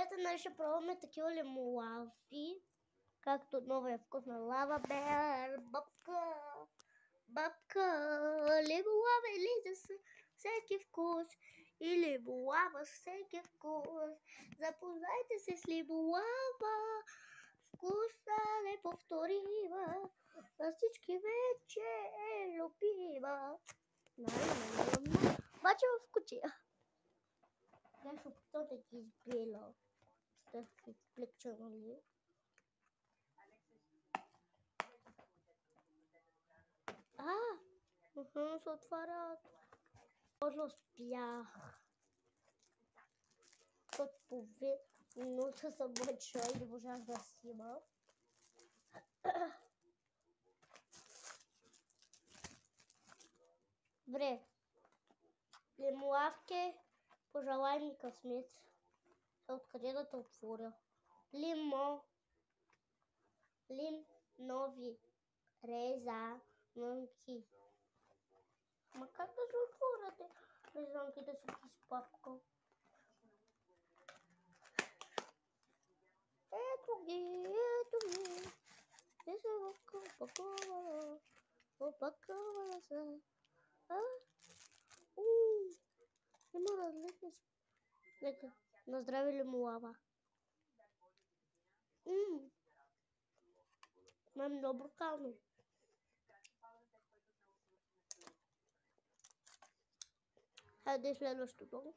Здравейте, днес ще пробваме такива лимолави, както новия вкус на лава бер, бабка, лимолава или за всеки вкус, и лимолава всеки вкус. Запознайте се с лимолава, вкуса неповторима, на всички вече е любима. Обаче в кутия. Я ще опитам да ги избеля. Да се плеча, нали? Се отварят. Може успях. От половин минута съм мъча и не можах да снима. Добре. Лимолавки, пожелай ми късмет. Откъде да те отворя? Нови резанки. Ма как да се отворят резанките с папка? Ето ги. Те са опакована са. Има различни. Нека, на здраве лимолава. Много брутално. Хайде следващото.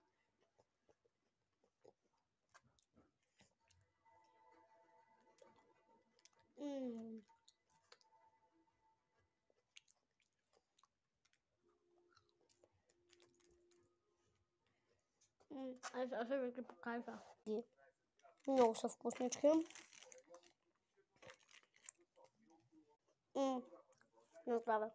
Аз ще ви ги покажа. Много са вкуснички. На здраве.